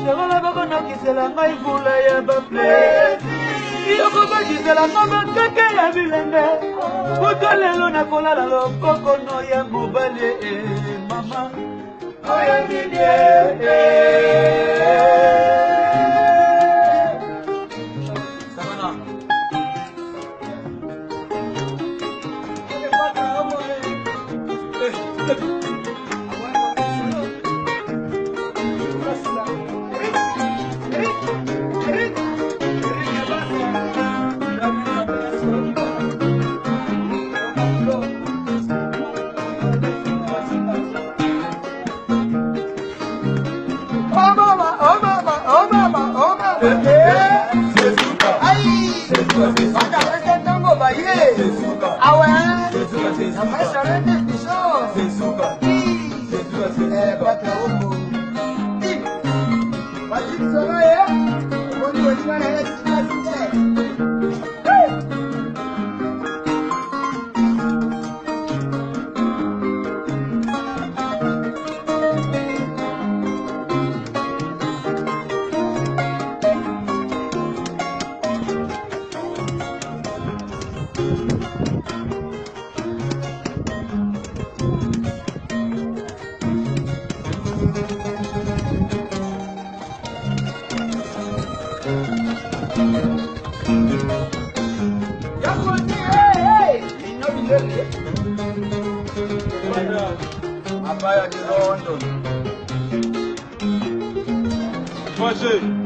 Sekola bako nakisela ngai vula ya baplesi Yoko bakisela nga bakake ya bilenge Kuto lelo nakolala lokoko no ya mobali mama Oya nidie Samana Abaya de London. Pode.